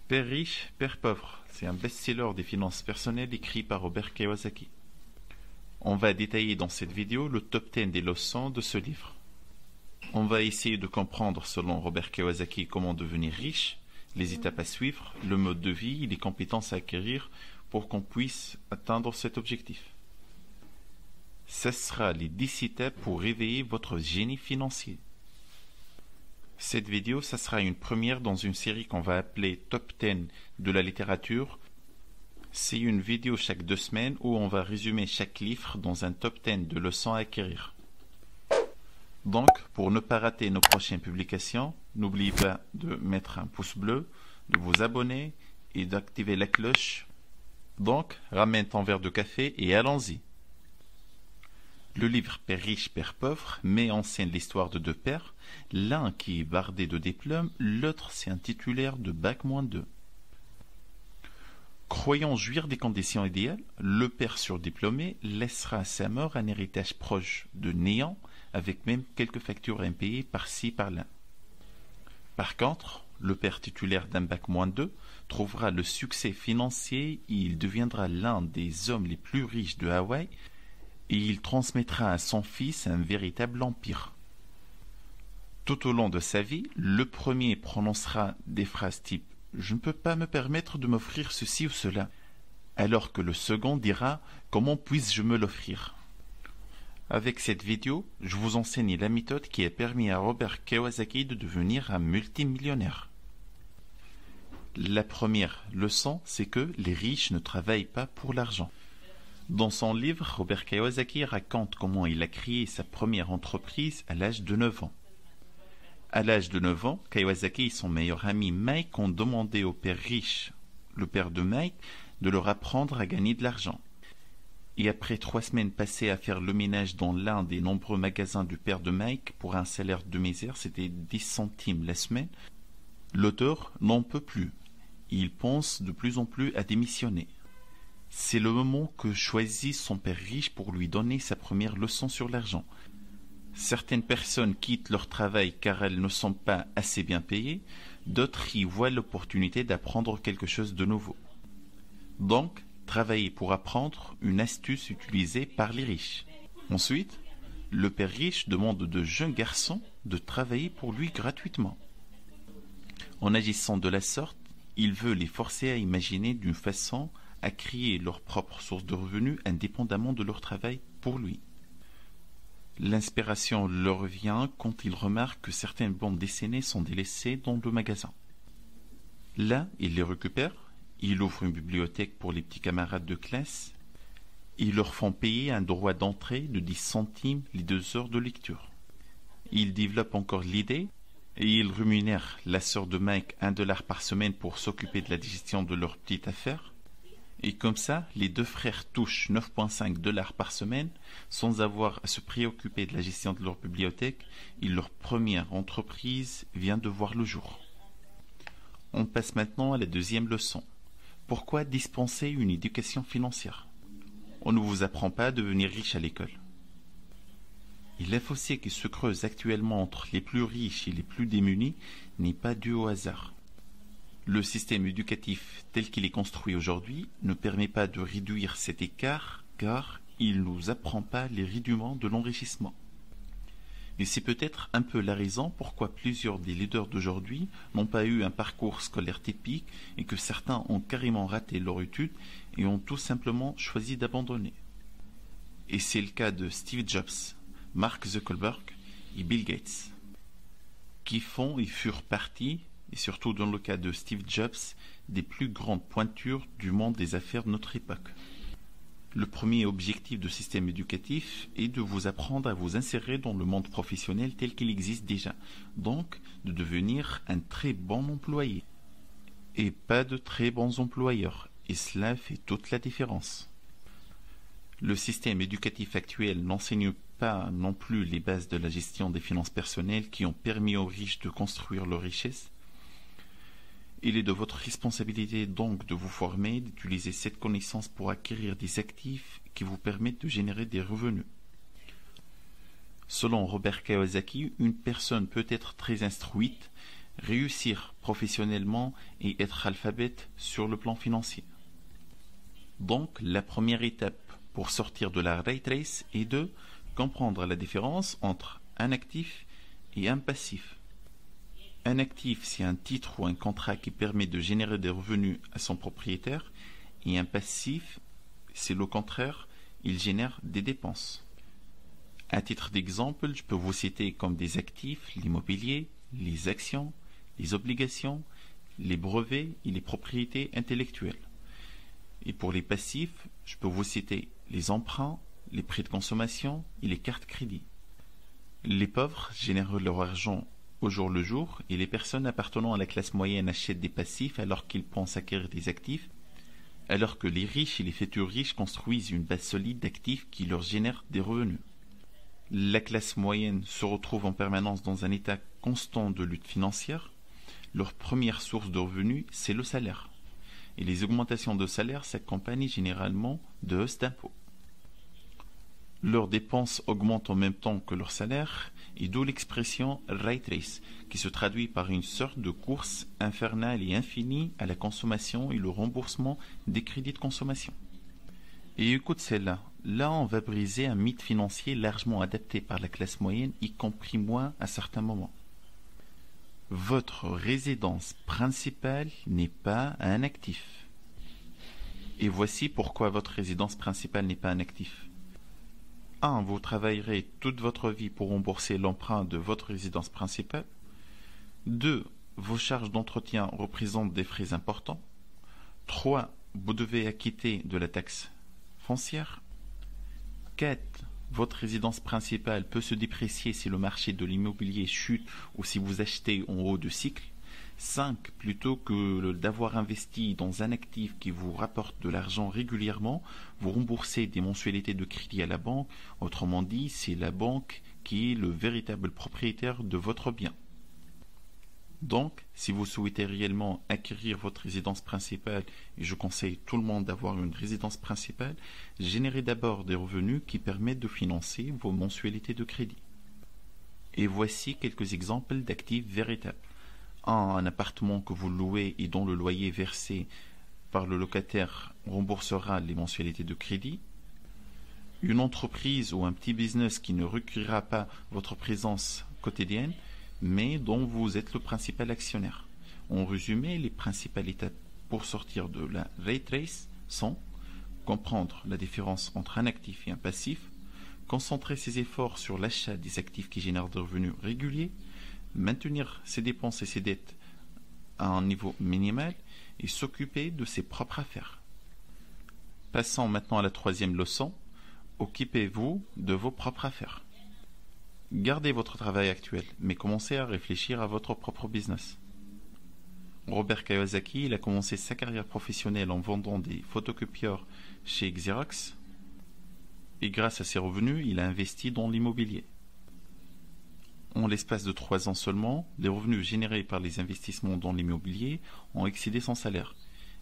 Père riche, père pauvre, c'est un best-seller des finances personnelles écrit par Robert Kiyosaki. On va détailler dans cette vidéo le top 10 des leçons de ce livre. On va essayer de comprendre selon Robert Kiyosaki comment devenir riche, les étapes à suivre, le mode de vie et les compétences à acquérir pour qu'on puisse atteindre cet objectif. Ce sera les 10 étapes pour réveiller votre génie financier. Cette vidéo, ça sera une première dans une série qu'on va appeler Top 10 de la littérature. C'est une vidéo chaque 2 semaines où on va résumer chaque livre dans un top 10 de leçons à acquérir. Donc, pour ne pas rater nos prochaines publications, n'oubliez pas de mettre un pouce bleu, de vous abonner et d'activer la cloche. Donc, ramène ton verre de café et allons-y. Le livre Père riche, père pauvre met en scène l'histoire de deux pères, l'un qui est bardé de diplômes, l'autre c'est un titulaire de bac-2. Croyant jouir des conditions idéales, le père surdiplômé laissera à sa mort un héritage proche de néant, avec même quelques factures impayées par-ci par-là. Par contre, le père titulaire d'un bac-2 trouvera le succès financier et il deviendra l'un des hommes les plus riches de Hawaï, et il transmettra à son fils un véritable empire. Tout au long de sa vie, le premier prononcera des phrases type « Je ne peux pas me permettre de m'offrir ceci ou cela », alors que le second dira « Comment puis-je me l'offrir ?» Avec cette vidéo, je vous enseigne la méthode qui a permis à Robert Kiyosaki de devenir un multimillionnaire. La première leçon, c'est que les riches ne travaillent pas pour l'argent. Dans son livre, Robert Kiyosaki raconte comment il a créé sa première entreprise à l'âge de 9 ans. À l'âge de 9 ans, Kiyosaki et son meilleur ami Mike ont demandé au père riche, le père de Mike, de leur apprendre à gagner de l'argent. Et après 3 semaines passées à faire le ménage dans l'un des nombreux magasins du père de Mike pour un salaire de misère, c'était 10 centimes la semaine, l'auteur n'en peut plus. Il pense de plus en plus à démissionner. C'est le moment que choisit son père riche pour lui donner sa première leçon sur l'argent. Certaines personnes quittent leur travail car elles ne sont pas assez bien payées, d'autres y voient l'opportunité d'apprendre quelque chose de nouveau. Donc, travailler pour apprendre une astuce utilisée par les riches. Ensuite, le père riche demande de jeunes garçons de travailler pour lui gratuitement. En agissant de la sorte, il veut les forcer à imaginer d'une façon à créer leur propre source de revenus indépendamment de leur travail pour lui. L'inspiration leur vient quand il remarque que certaines bandes dessinées sont délaissées dans le magasin. Là, il les récupère, il ouvre une bibliothèque pour les petits camarades de classe, ils leur font payer un droit d'entrée de 10 centimes les 2 heures de lecture. Il développe encore l'idée et il rémunère la sœur de Mike $1 par semaine pour s'occuper de la gestion de leur petite affaire. Et comme ça, les deux frères touchent 9,5 $ par semaine sans avoir à se préoccuper de la gestion de leur bibliothèque et leur première entreprise vient de voir le jour. On passe maintenant à la deuxième leçon. Pourquoi dispenser une éducation financière? On ne vous apprend pas à devenir riche à l'école. Et le fossé qui se creuse actuellement entre les plus riches et les plus démunis n'est pas dû au hasard. Le système éducatif tel qu'il est construit aujourd'hui ne permet pas de réduire cet écart car il ne nous apprend pas les rudiments de l'enrichissement. Et c'est peut-être un peu la raison pourquoi plusieurs des leaders d'aujourd'hui n'ont pas eu un parcours scolaire typique et que certains ont carrément raté leur étude et ont tout simplement choisi d'abandonner. Et c'est le cas de Steve Jobs, Mark Zuckerberg et Bill Gates, qui font et furent partis, et surtout dans le cas de Steve Jobs, des plus grandes pointures du monde des affaires de notre époque. Le premier objectif du système éducatif est de vous apprendre à vous insérer dans le monde professionnel tel qu'il existe déjà, donc de devenir un très bon employé, et pas de très bons employeurs, et cela fait toute la différence. Le système éducatif actuel n'enseigne pas non plus les bases de la gestion des finances personnelles qui ont permis aux riches de construire leur richesse. Il est de votre responsabilité donc de vous former, d'utiliser cette connaissance pour acquérir des actifs qui vous permettent de générer des revenus. Selon Robert Kiyosaki, une personne peut être très instruite, réussir professionnellement et être alphabète sur le plan financier. Donc, la première étape pour sortir de la rat race est de comprendre la différence entre un actif et un passif. Un actif, c'est un titre ou un contrat qui permet de générer des revenus à son propriétaire, et un passif, c'est le contraire, il génère des dépenses. À titre d'exemple, je peux vous citer comme des actifs l'immobilier, les actions, les obligations, les brevets et les propriétés intellectuelles. Et pour les passifs, je peux vous citer les emprunts, les prêts de consommation et les cartes crédit. Les pauvres génèrent leur argent au jour le jour et les personnes appartenant à la classe moyenne achètent des passifs alors qu'ils pensent acquérir des actifs, alors que les riches et les futurs riches construisent une base solide d'actifs qui leur génèrent des revenus. La classe moyenne se retrouve en permanence dans un état constant de lutte financière. Leur première source de revenus, c'est le salaire. Et les augmentations de salaire s'accompagnent généralement de hausses d'impôts. Leurs dépenses augmentent en même temps que leur salaire, et d'où l'expression rat race, qui se traduit par une sorte de course infernale et infinie à la consommation et le remboursement des crédits de consommation. Et écoute celle-là, là on va briser un mythe financier largement adapté par la classe moyenne, y compris moi à certains moments. Votre résidence principale n'est pas un actif. Et voici pourquoi votre résidence principale n'est pas un actif. 1. Vous travaillerez toute votre vie pour rembourser l'emprunt de votre résidence principale. 2. Vos charges d'entretien représentent des frais importants. 3. Vous devez acquitter de la taxe foncière. 4. Votre résidence principale peut se déprécier si le marché de l'immobilier chute ou si vous achetez en haut de cycle. 5. Plutôt que d'avoir investi dans un actif qui vous rapporte de l'argent régulièrement, vous remboursez des mensualités de crédit à la banque. Autrement dit, c'est la banque qui est le véritable propriétaire de votre bien. Donc, si vous souhaitez réellement acquérir votre résidence principale, et je conseille tout le monde d'avoir une résidence principale, générez d'abord des revenus qui permettent de financer vos mensualités de crédit. Et voici quelques exemples d'actifs véritables. Un appartement que vous louez et dont le loyer versé par le locataire remboursera les mensualités de crédit. Une entreprise ou un petit business qui ne requérera pas votre présence quotidienne, mais dont vous êtes le principal actionnaire. En résumé, les principales étapes pour sortir de la rat race sont comprendre la différence entre un actif et un passif, concentrer ses efforts sur l'achat des actifs qui génèrent des revenus réguliers, maintenir ses dépenses et ses dettes à un niveau minimal et s'occuper de ses propres affaires. Passons maintenant à la troisième leçon. Occupez-vous de vos propres affaires. Gardez votre travail actuel, mais commencez à réfléchir à votre propre business. Robert Kiyosaki, il a commencé sa carrière professionnelle en vendant des photocopieurs chez Xerox, et grâce à ses revenus, il a investi dans l'immobilier. En l'espace de 3 ans seulement, les revenus générés par les investissements dans l'immobilier ont excédé son salaire.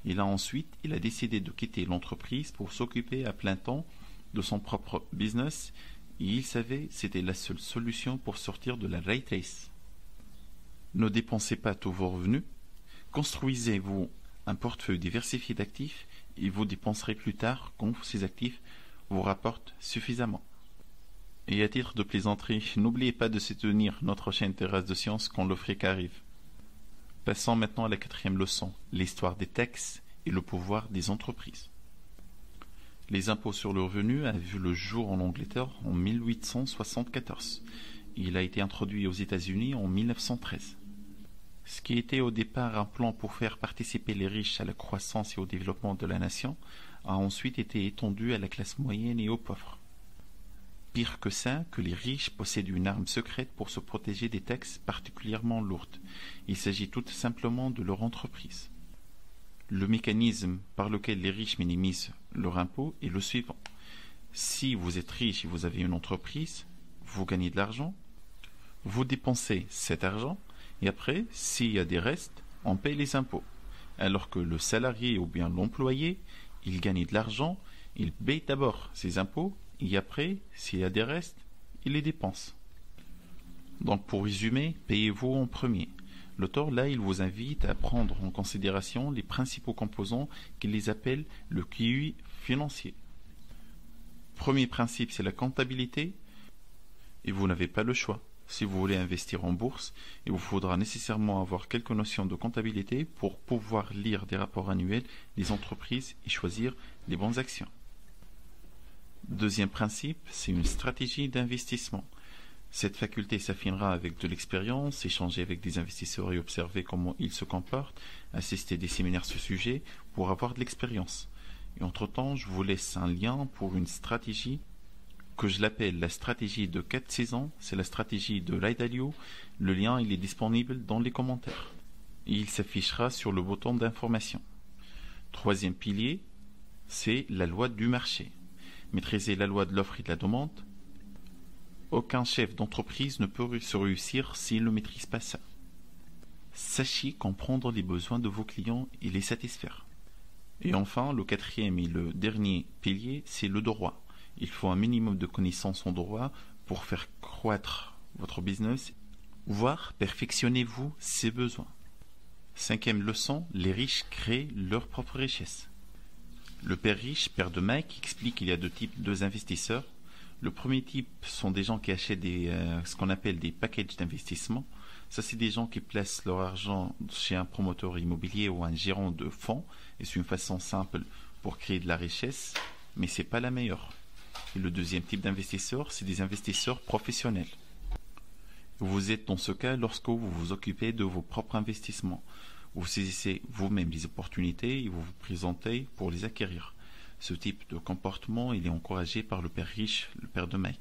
Et là ensuite, il a décidé de quitter l'entreprise pour s'occuper à plein temps de son propre business. Et il savait que c'était la seule solution pour sortir de la rat race. Ne dépensez pas tous vos revenus. Construisez-vous un portefeuille diversifié d'actifs et vous dépenserez plus tard quand ces actifs vous rapportent suffisamment. Et à titre de plaisanterie, n'oubliez pas de soutenir notre chaîne Terrasse de Sciences quand le fric arrive. Passons maintenant à la 4e leçon, l'histoire des taxes et le pouvoir des entreprises. Les impôts sur le revenu a vu le jour en Angleterre en 1874. Il a été introduit aux États-Unis en 1913. Ce qui était au départ un plan pour faire participer les riches à la croissance et au développement de la nation a ensuite été étendu à la classe moyenne et aux pauvres. Pire que ça, que les riches possèdent une arme secrète pour se protéger des taxes particulièrement lourdes. Il s'agit tout simplement de leur entreprise. Le mécanisme par lequel les riches minimisent leur impôt est le suivant. Si vous êtes riche et vous avez une entreprise, vous gagnez de l'argent, vous dépensez cet argent, et après, s'il y a des restes, on paye les impôts. Alors que le salarié ou bien l'employé, il gagne de l'argent, il paye d'abord ses impôts, et après, s'il y a des restes, il les dépense. Donc pour résumer, payez-vous en premier. L'auteur, là, il vous invite à prendre en considération les principaux composants qu'il les appelle le QI financier. Premier principe, c'est la comptabilité, et vous n'avez pas le choix. Si vous voulez investir en bourse, il vous faudra nécessairement avoir quelques notions de comptabilité pour pouvoir lire des rapports annuels des entreprises et choisir les bonnes actions. Deuxième principe, c'est une stratégie d'investissement. Cette faculté s'affinera avec de l'expérience, échanger avec des investisseurs et observer comment ils se comportent, assister à des séminaires sur ce sujet pour avoir de l'expérience. Et entre-temps, je vous laisse un lien pour une stratégie que je l'appelle la stratégie de 4 saisons. C'est la stratégie de Ray Dalio. Le lien, il est disponible dans les commentaires. Et il s'affichera sur le bouton d'information. Troisième pilier, c'est la loi du marché. Maîtriser la loi de l'offre et de la demande. Aucun chef d'entreprise ne peut se réussir s'il ne maîtrise pas ça. Sachez comprendre les besoins de vos clients et les satisfaire. Et enfin, le quatrième et le dernier pilier, c'est le droit. Il faut un minimum de connaissances en droit pour faire croître votre business, voire perfectionnez-vous ses besoins. Cinquième leçon, les riches créent leur propre richesse. Le père riche, père de Mike, explique qu'il y a deux types d'investisseurs. Le premier type sont des gens qui achètent ce qu'on appelle des packages d'investissement. Ça, c'est des gens qui placent leur argent chez un promoteur immobilier ou un gérant de fonds. Et c'est une façon simple pour créer de la richesse, mais ce n'est pas la meilleure. Et le deuxième type d'investisseurs, c'est des investisseurs professionnels. Vous êtes dans ce cas lorsque vous vous occupez de vos propres investissements. Vous saisissez vous-même les opportunités et vous vous présentez pour les acquérir. Ce type de comportement, il est encouragé par le père riche, le père de Mike.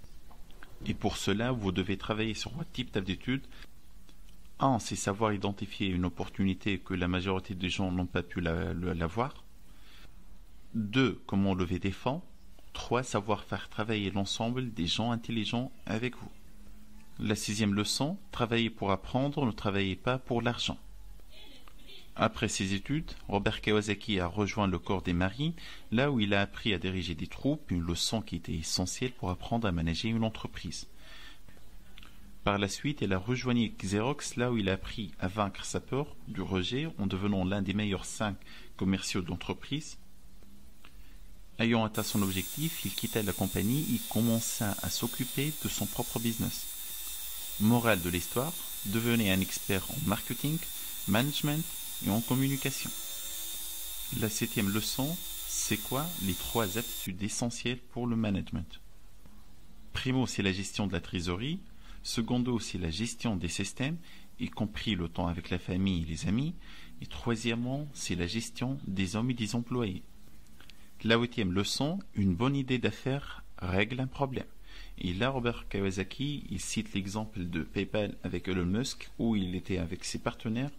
Et pour cela, vous devez travailler sur votre type d'aptitude. 1, c'est savoir identifier une opportunité que la majorité des gens n'ont pas pu l'avoir. 2, comment lever des fonds. 3, savoir faire travailler l'ensemble des gens intelligents avec vous. La 6e leçon, travailler pour apprendre, ne travaillez pas pour l'argent. Après ses études, Robert Kiyosaki a rejoint le corps des marines, là où il a appris à diriger des troupes, une leçon qui était essentielle pour apprendre à manager une entreprise. Par la suite, il a rejoint Xerox, là où il a appris à vaincre sa peur du rejet en devenant l'un des meilleurs 5 commerciaux d'entreprise. Ayant atteint son objectif, il quitta la compagnie et commença à s'occuper de son propre business. Morale de l'histoire, devenez un expert en marketing, management et en communication. La 7e leçon, c'est quoi les 3 aptitudes essentielles pour le management? Primo, c'est la gestion de la trésorerie. Secondo, c'est la gestion des systèmes, y compris le temps avec la famille et les amis. Et troisièmement, c'est la gestion des hommes et des employés. La 8e leçon, une bonne idée d'affaires règle un problème. Et là, Robert Kiyosaki, il cite l'exemple de PayPal avec Elon Musk, où il était avec ses partenaires.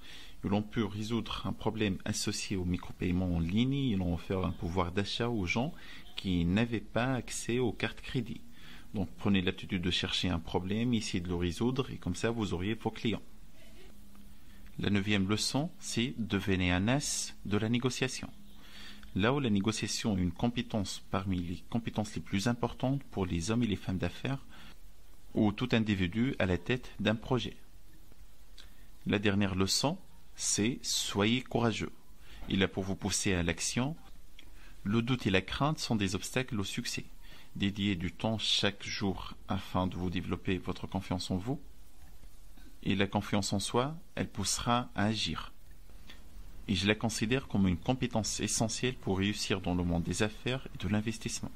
Ils ont pu résoudre un problème associé au micro-paiement en ligne. Ils ont offert un pouvoir d'achat aux gens qui n'avaient pas accès aux cartes crédit. Donc prenez l'habitude de chercher un problème, essayez de le résoudre, et comme ça vous auriez vos clients. La 9e leçon, c'est devenez un as de la négociation. Là où la négociation est une compétence parmi les compétences les plus importantes pour les hommes et les femmes d'affaires, ou tout individu à la tête d'un projet. La dernière leçon, c'est soyez courageux. Il a pour vous pousser à l'action. Le doute et la crainte sont des obstacles au succès. Dédiez du temps chaque jour afin de vous développer votre confiance en vous. Et la confiance en soi, elle poussera à agir. Et je la considère comme une compétence essentielle pour réussir dans le monde des affaires et de l'investissement.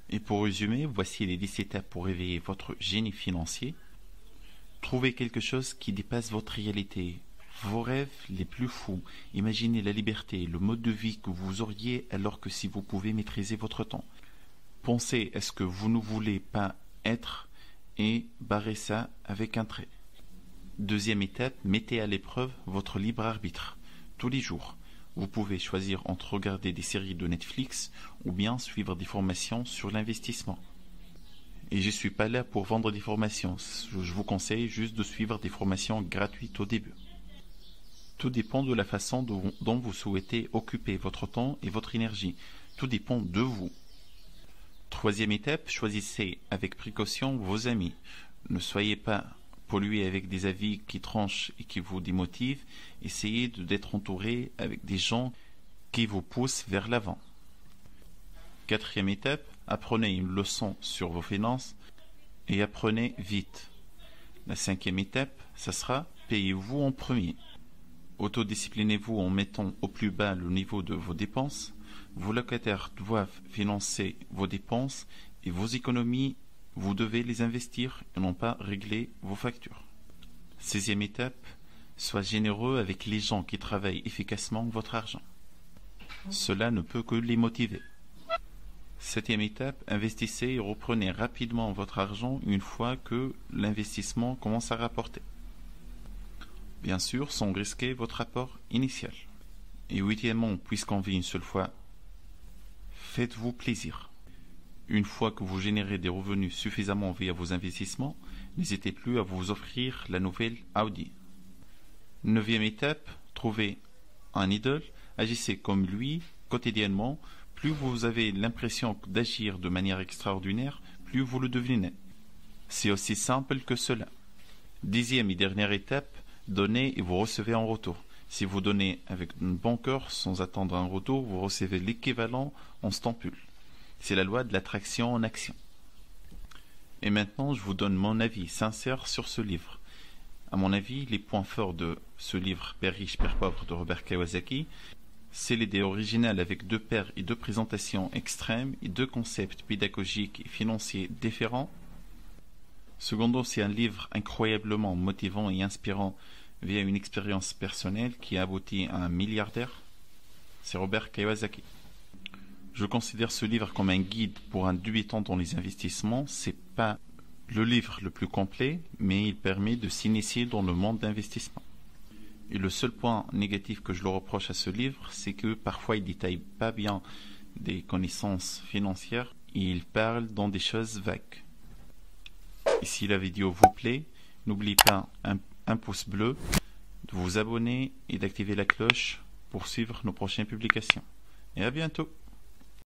Et pour résumer, voici les 10 étapes pour réveiller votre génie financier. Trouvez quelque chose qui dépasse votre réalité, vos rêves les plus fous. Imaginez la liberté, le mode de vie que vous auriez alors que si vous pouvez maîtriser votre temps. Pensez à ce que vous ne voulez pas être et barrez ça avec un trait. Deuxième étape, mettez à l'épreuve votre libre arbitre. Tous les jours, vous pouvez choisir entre regarder des séries de Netflix ou bien suivre des formations sur l'investissement. Et je ne suis pas là pour vendre des formations. Je vous conseille juste de suivre des formations gratuites au début. Tout dépend de la façon dont vous souhaitez occuper votre temps et votre énergie. Tout dépend de vous. Troisième étape, choisissez avec précaution vos amis. Ne soyez pas polluez avec des avis qui tranchent et qui vous démotivent, essayez d'être entouré avec des gens qui vous poussent vers l'avant. Quatrième étape, apprenez une leçon sur vos finances et apprenez vite. La cinquième étape, ça sera payez-vous en premier. Autodisciplinez-vous en mettant au plus bas le niveau de vos dépenses. Vos locataires doivent financer vos dépenses et vos économies, vous devez les investir et non pas régler vos factures. Sixième étape, soyez généreux avec les gens qui travaillent efficacement votre argent. Cela ne peut que les motiver. Septième étape, investissez et reprenez rapidement votre argent une fois que l'investissement commence à rapporter. Bien sûr, sans risquer votre apport initial. Et huitièmement, puisqu'on vit une seule fois, faites-vous plaisir. Une fois que vous générez des revenus suffisamment via vos investissements, n'hésitez plus à vous offrir la nouvelle Audi. Neuvième étape, trouvez un idole, agissez comme lui quotidiennement. Plus vous avez l'impression d'agir de manière extraordinaire, plus vous le devinez. C'est aussi simple que cela. Dixième et dernière étape, donnez et vous recevez en retour. Si vous donnez avec un bon cœur sans attendre un retour, vous recevez l'équivalent en stampule. C'est la loi de l'attraction en action. Et maintenant, je vous donne mon avis sincère sur ce livre. À mon avis, les points forts de ce livre Père riche, Père pauvre de Robert Kiyosaki, c'est l'idée originale avec deux pères et deux présentations extrêmes et deux concepts pédagogiques et financiers différents. Secondo, c'est un livre incroyablement motivant et inspirant via une expérience personnelle qui a abouti à un milliardaire. C'est Robert Kiyosaki. Je considère ce livre comme un guide pour un débutant dans les investissements. C'est pas le livre le plus complet, mais il permet de s'initier dans le monde d'investissement. Et le seul point négatif que je le reproche à ce livre, c'est que parfois il détaille pas bien des connaissances financières et il parle dans des choses vagues. Et si la vidéo vous plaît, n'oubliez pas un pouce bleu, de vous abonner et d'activer la cloche pour suivre nos prochaines publications. Et à bientôt!